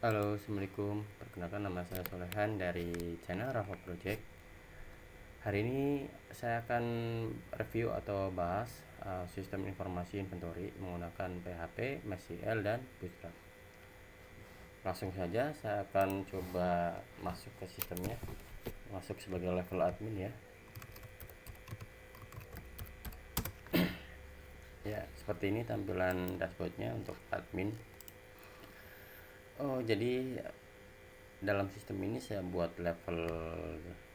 Halo, Assalamualaikum. Perkenalkan nama saya Solehan dari channel Rafa Project. Hari ini saya akan review atau bahas sistem informasi inventory menggunakan PHP, MySQL, dan Bootstrap. Langsung saja saya akan coba masuk ke sistemnya, masuk sebagai level admin ya. Ya, seperti ini tampilan dashboardnya untuk admin. Oh, jadi dalam sistem ini saya buat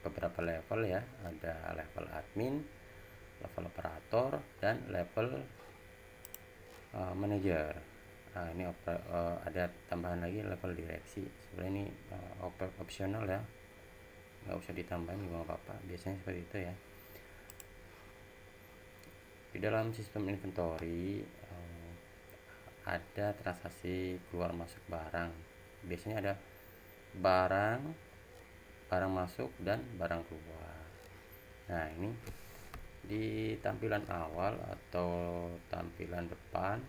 beberapa level ya. Ada level admin, level operator, dan level manager. Nah, ini ada tambahan lagi level direksi. Sebenarnya ini opsional ya, nggak usah ditambahin juga nggak apa-apa. Biasanya seperti itu ya. Di dalam sistem inventory ada transaksi keluar masuk barang. Biasanya ada barang, barang masuk, dan barang keluar. Nah, ini di tampilan awal atau tampilan depan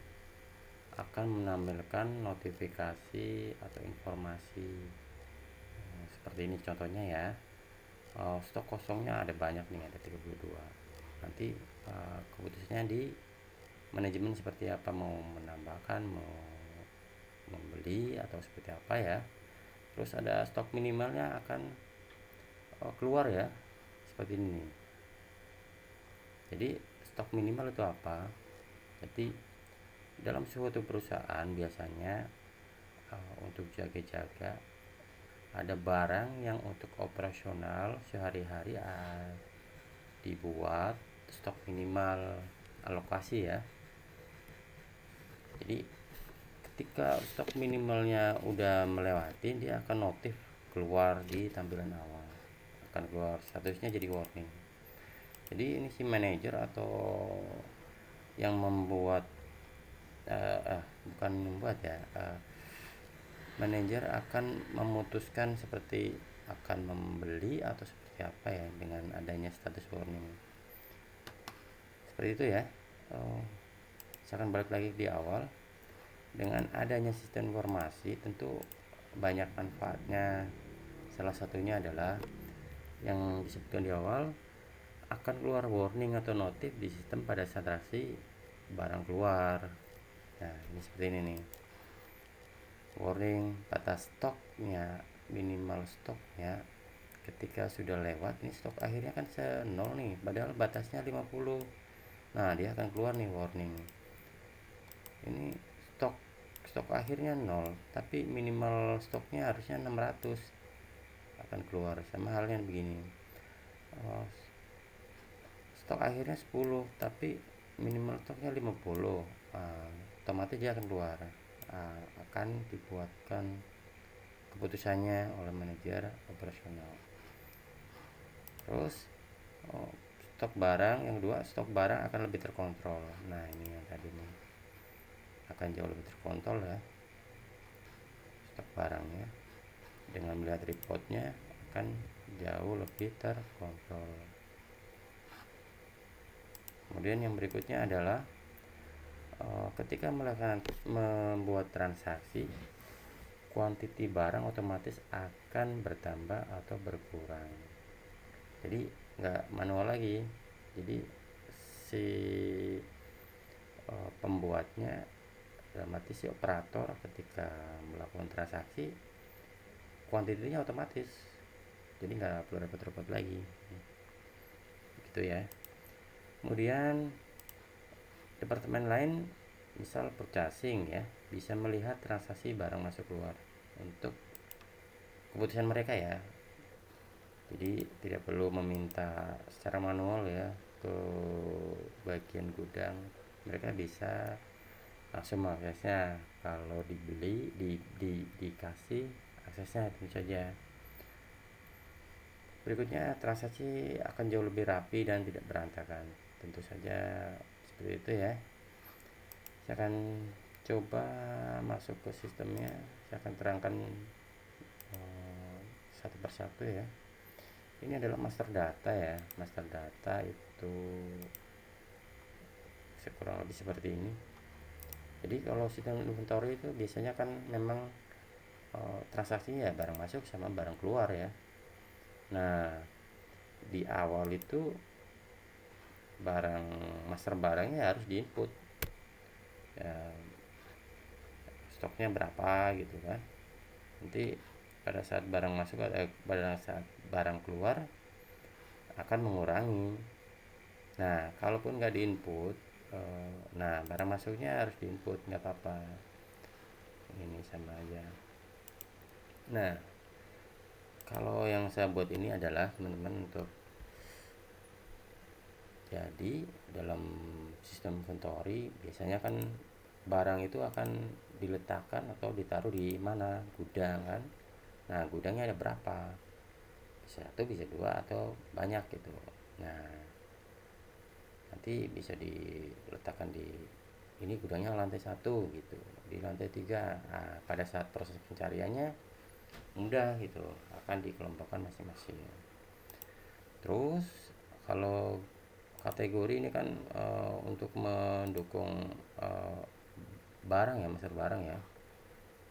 akan menampilkan notifikasi atau informasi seperti ini contohnya ya. Stok kosongnya ada banyak nih, ada 32. Nanti keputusannya di manajemen seperti apa, mau menambahkan, mau membeli atau seperti apa ya. Terus ada stok minimalnya akan keluar ya, seperti ini. Jadi stok minimal itu apa? Jadi dalam suatu perusahaan biasanya untuk jaga-jaga ada barang yang untuk operasional sehari-hari dibuat stok minimal alokasi ya. Jadi ketika stok minimalnya udah melewati, dia akan notif keluar di tampilan awal, akan keluar statusnya jadi warning. Jadi ini si manajer atau yang membuat bukan membuat ya, manajer akan memutuskan seperti akan membeli atau seperti apa ya dengan adanya status warning seperti itu ya. Saya akan balik lagi di awal. Dengan adanya sistem informasi tentu banyak manfaatnya. Salah satunya adalah yang disebutkan di awal, akan keluar warning atau notif di sistem pada saat transaksi barang keluar. Nah, ini seperti ini nih, warning batas stoknya, minimal stoknya. Ketika sudah lewat nih stok akhirnya kan nol nih, padahal batasnya 50. Nah, dia akan keluar nih warning. Ini stok akhirnya nol, tapi minimal stoknya harusnya 600, akan keluar. Sama halnya begini, stok akhirnya 10 tapi minimal stoknya 50. Otomatis dia akan keluar. Akan dibuatkan keputusannya oleh manajer operasional. Terus stok barang yang kedua, stok barang akan lebih terkontrol. Nah, ini yang tadi nih akan jauh lebih terkontrol ya, stok barangnya. Dengan melihat reportnya akan jauh lebih terkontrol. Kemudian yang berikutnya adalah ketika membuat transaksi, kuantiti barang otomatis akan bertambah atau berkurang. Jadi nggak manual lagi. Jadi si pembuatnya, dalam arti si operator, ketika melakukan transaksi kuantitinya otomatis, jadi nggak perlu repot-repot lagi gitu ya. Kemudian departemen lain, misal purchasing ya, bisa melihat transaksi barang masuk keluar untuk keputusan mereka ya. Jadi tidak perlu meminta secara manual ya ke bagian gudang, mereka bisa langsung mengaksesnya. Kalau dibeli, dikasih aksesnya tentu saja. Berikutnya, transaksi akan jauh lebih rapi dan tidak berantakan. Tentu saja seperti itu ya. Saya akan coba masuk ke sistemnya. Saya akan terangkan satu persatu ya. Ini adalah master data ya. Master data itu kurang lebih seperti ini. Jadi kalau sistem inventory itu biasanya kan memang transaksinya ya barang masuk sama barang keluar ya. Nah, di awal itu barang master barangnya harus diinput ya, stoknya berapa gitu kan. Nanti pada saat barang masuk pada saat barang keluar akan mengurangi. Nah, kalaupun nggak diinput, nah barang masuknya harus diinput, nggak apa-apa, ini sama aja. Nah, kalau yang saya buat ini adalah teman-teman untuk jadi dalam sistem inventory biasanya kan barang itu akan diletakkan atau ditaruh di mana, gudang kan. Nah, gudangnya ada berapa, bisa satu bisa dua atau banyak gitu. Nah, nanti bisa diletakkan di ini gudangnya lantai satu gitu, di lantai tiga. Nah, pada saat proses pencariannya mudah gitu, akan dikelompokkan masing-masing. Terus kalau kategori ini kan untuk mendukung barang ya, master barang ya.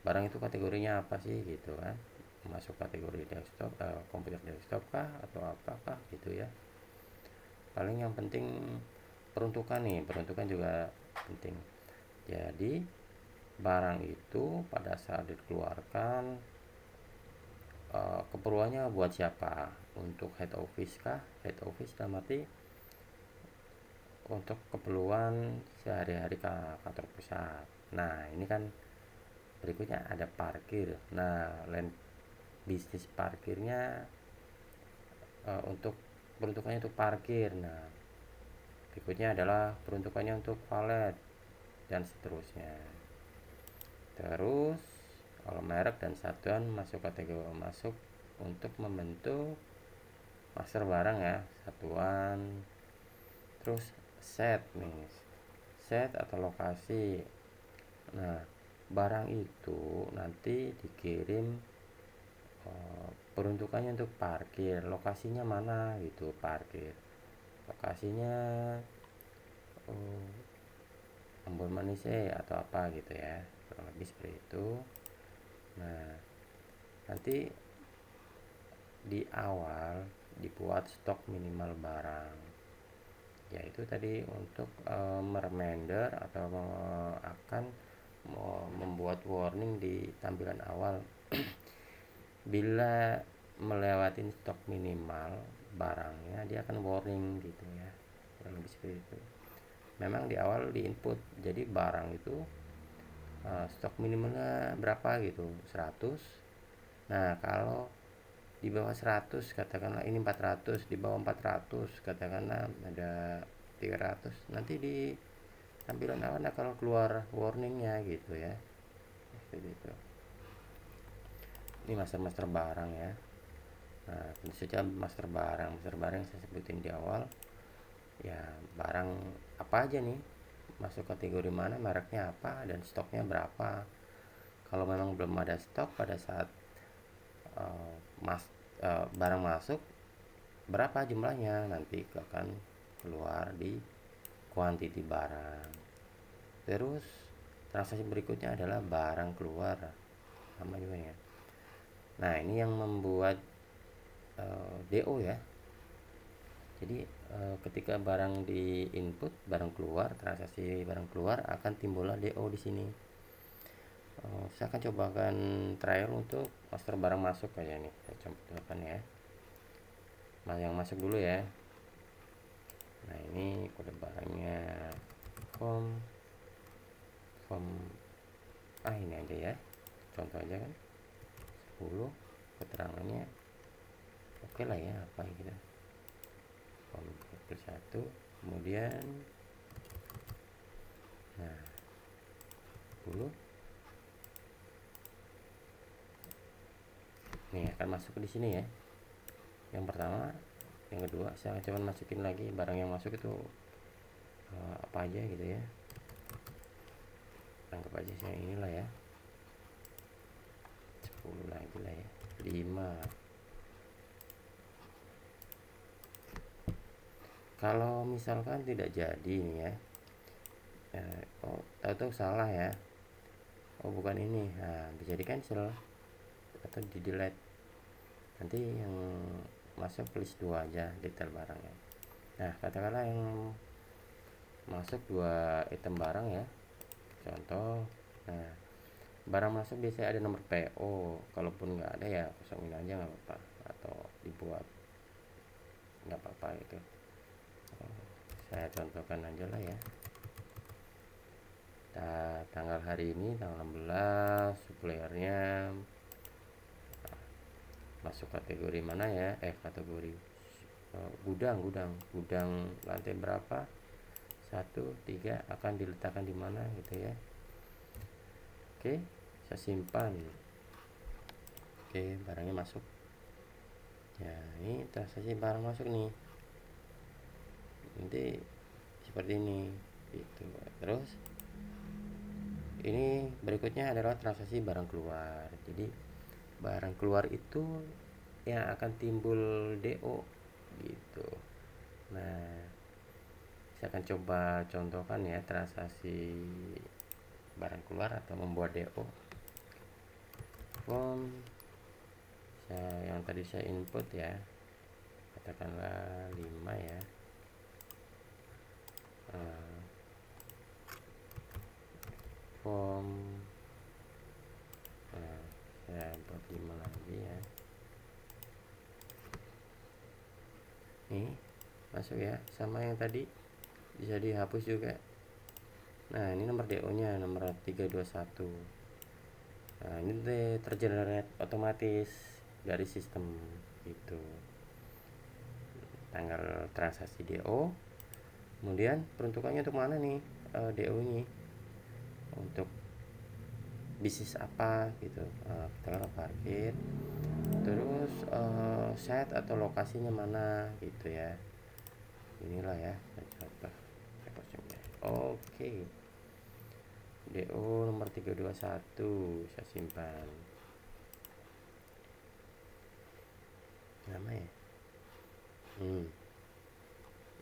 Barang itu kategorinya apa sih gitu kan? Masuk kategori desktop, komputer desktop kah atau apakah gitu ya. Paling yang penting peruntukan nih, peruntukan juga penting. Jadi barang itu pada saat dikeluarkan keperluannya buat siapa? Untuk head office kah? Head office dalam arti untuk keperluan sehari-hari kantor pusat. Nah, ini kan berikutnya ada parkir. Nah, land bisnis parkirnya untuk peruntukannya untuk parkir. Nah, berikutnya adalah peruntukannya untuk valet dan seterusnya. Terus kalau merek dan satuan masuk kategori masuk untuk membentuk master barang ya, satuan. Terus set nih, set atau lokasi. Nah, barang itu nanti dikirim peruntukannya untuk parkir, lokasinya mana gitu, parkir lokasinya Ambon Manis atau apa gitu ya, kurang lebih seperti itu. Nah, nanti di awal dibuat stok minimal barang, yaitu tadi untuk mereminder atau akan membuat warning di tampilan awal bila melewati stok minimal barangnya, dia akan warning gitu ya, kurang lebih seperti itu. Memang di awal di input, jadi barang itu stok minimalnya berapa gitu, 100. Nah, kalau di bawah 100 katakanlah ini 400, di bawah 400 katakanlah ada 300, nanti di tampilan awal kalau keluar warningnya gitu ya, seperti itu. Ini master barang ya. Nah, tentu saja master barang yang saya sebutin di awal ya, barang apa aja nih, masuk kategori mana, mereknya apa, dan stoknya berapa. Kalau memang belum ada stok pada saat uh, mas barang masuk, berapa jumlahnya nanti akan keluar di quantity barang. Terus transaksi berikutnya adalah barang keluar, sama juga ya. Nah, ini yang membuat DO ya. Jadi ketika barang di input, barang keluar, transaksi barang keluar, akan timbullah DO di sini. Saya akan cobakan trial untuk master barang masuk aja nih. Saya cobakan ya. Nah, yang masuk dulu ya. Nah, ini kode barangnya form ini aja ya. Contoh aja kan. 10 keterangannya oke lah ya, apa gitu. Form 1, kemudian nah 10 nih akan masuk di sini ya. Yang pertama, yang kedua, saya coba masukin lagi barang yang masuk itu apa aja gitu ya. Anggap aja saya inilah ya, 10 lagi lah ya, 5. Kalau misalkan tidak jadi nih ya, tahu-tahu salah ya, oh bukan ini, nah bisa di cancel. atau di delete. Nanti yang masuk list 2 aja detail barangnya. Nah, katakanlah yang masuk 2 item barang ya, contoh. Nah, barang masuk biasanya ada nomor PO, kalaupun nggak ada ya kosongin aja nggak apa-apa, atau dibuat nggak apa-apa itu. Saya contohkan aja lah ya. Nah, tanggal hari ini tanggal 16, suppliernya masuk kategori mana ya, kategori gudang lantai berapa, 1, 3, akan diletakkan di mana gitu ya. Oke, saya simpan. Oke, barangnya masuk ya. Ini transaksi barang masuk nih, nanti seperti ini gitu. Terus ini berikutnya adalah transaksi barang keluar. Jadi barang keluar itu yang akan timbul DO gitu. Nah, saya akan coba contohkan ya transaksi barang keluar atau membuat DO. Form yang tadi saya input ya, katakanlah 5 ya. Form saya buat 5 lagi ya. Nih masuk ya, sama yang tadi bisa dihapus juga. Nah, ini nomor DO nya nomor 321. Nah, ini tergenerate otomatis dari sistem itu, tanggal transaksi DO. Kemudian peruntukannya untuk mana nih, DO ini untuk bisnis apa gitu. Kita kan parkir, terus set atau lokasinya mana gitu ya. Inilah ya contoh. Oke, DO nomor 321 saya simpan. Nama ya,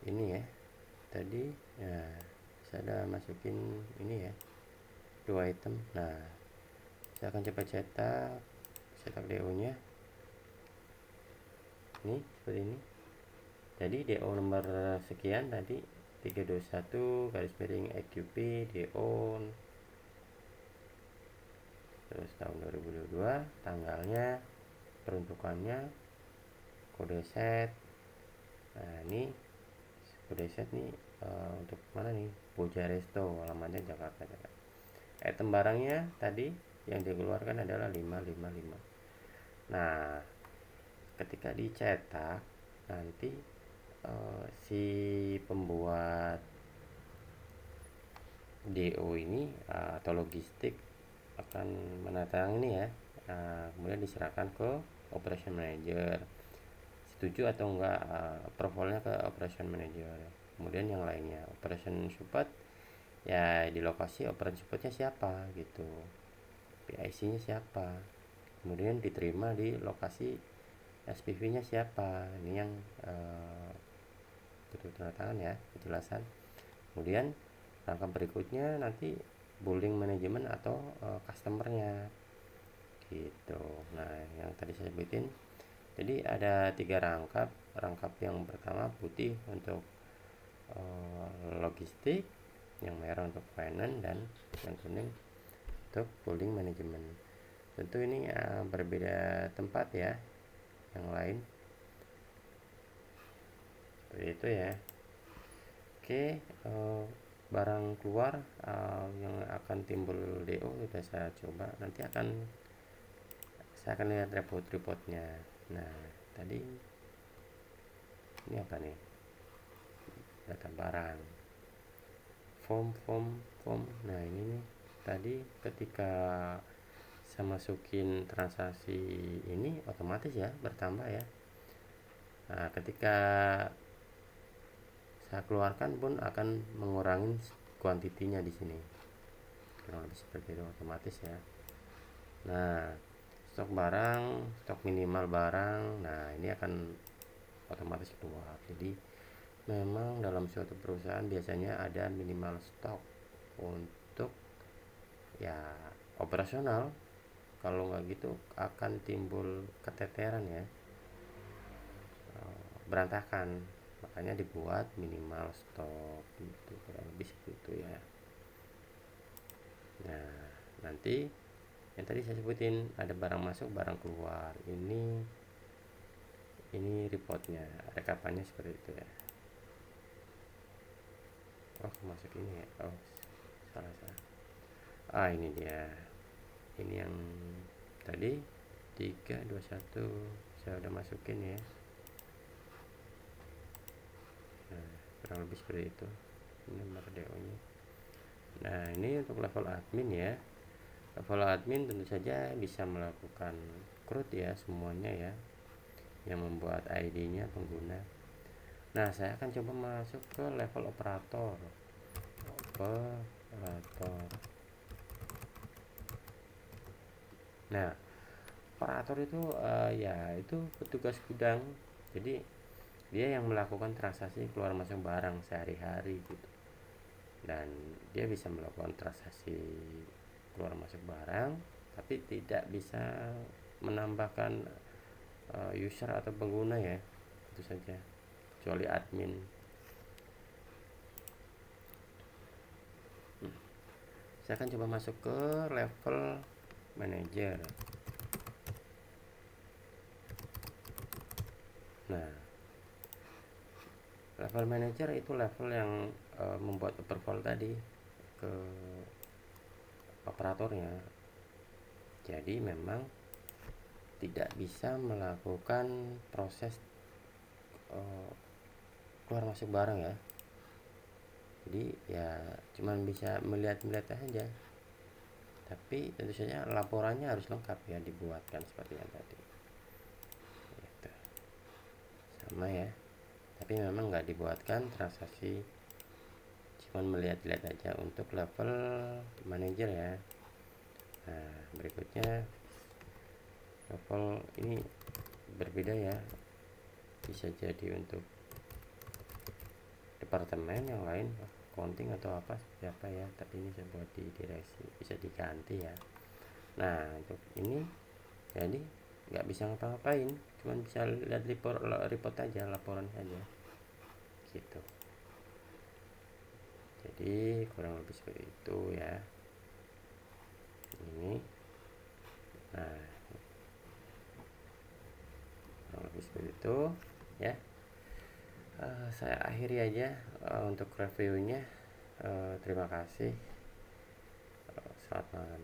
ini ya tadi ya, saya udah masukin ini ya, 2 item. Nah, saya akan coba cetak DO nya ini seperti ini. Jadi DO nomor sekian tadi 321 garis miring EQP DO, terus tahun 2022, tanggalnya, peruntukannya, kode set. Nah, ini kode set nih untuk mana nih, Puja Resto, alamatnya Jakarta. Item barangnya tadi yang dikeluarkan adalah 555. Nah, ketika dicetak nanti si pembuat DO ini atau logistik akan menandatangani ini ya. Kemudian diserahkan ke operation manager, setuju atau enggak, approvalnya ke operation manager. Kemudian yang lainnya operation support ya, di lokasi operation supportnya siapa gitu, PIC nya siapa, kemudian diterima di lokasi SPV nya siapa. Ini yang butuh tanda tangan ya, penjelasan. Kemudian rangkap berikutnya nanti billing manajemen atau customernya gitu. Nah, yang tadi saya sebutin, jadi ada 3 rangkap. Rangkap yang pertama putih untuk logistik, yang merah untuk finance, dan yang kuning untuk billing manajemen. Tentu ini berbeda tempat ya, yang lain seperti itu ya. Oke, barang keluar yang akan timbul DO sudah saya coba. Nanti saya akan lihat reportnya. Nah, tadi ini apa nih, data barang, form. Nah, ini nih tadi ketika saya masukin transaksi ini otomatis ya bertambah ya. Nah, ketika saya keluarkan pun akan mengurangi kuantitinya di sini, kurang lebih seperti itu, otomatis ya. Nah, stok minimal barang, nah ini akan otomatis keluar. Jadi memang dalam suatu perusahaan biasanya ada minimal stok untuk ya operasional kalau nggak gitu akan timbul keteteran ya, berantakan. Makanya dibuat minimal stop gitu, kurang lebih seperti itu ya. Nah, nanti yang tadi saya sebutin ada barang masuk barang keluar, ini reportnya, rekapannya seperti itu ya. Oh, masuk ini ya. Oh, salah salah. Ini dia, ini yang tadi 321 saya udah masukin ya. Nah, kurang lebih seperti itu, ini nomor DO nya. Nah, ini untuk level admin ya. Level admin tentu saja bisa melakukan CRUD ya, semuanya ya, yang membuat ID-nya pengguna. Nah, saya akan coba masuk ke level operator. Nah, operator itu ya itu petugas gudang. Jadi dia yang melakukan transaksi keluar masuk barang sehari-hari gitu. Dan dia bisa melakukan transaksi keluar masuk barang, tapi tidak bisa menambahkan user atau pengguna ya, itu saja, kecuali admin. Saya akan coba masuk ke level manager. Nah, level manager itu level yang membuat approval tadi ke operatornya. Jadi memang tidak bisa melakukan proses keluar masuk barang ya. Jadi ya cuman bisa melihat-melihat aja. Tapi tentu saja laporannya harus lengkap ya, dibuatkan seperti yang tadi. Gitu. Sama ya. Tapi memang nggak dibuatkan transaksi, cuman melihat-lihat aja untuk level manager ya. Nah, berikutnya level ini berbeda ya, bisa jadi untuk departemen yang lain, accounting atau apa siapa ya, tapi ini saya buat di direksi, bisa diganti ya. Nah, untuk ini jadi nggak bisa ngapa-ngapain, cuman bisa lihat report aja, laporan saja gitu. Jadi kurang lebih seperti itu ya ini. Nah, kurang lebih seperti itu ya. Saya akhiri aja untuk reviewnya. Terima kasih. Selamat malam.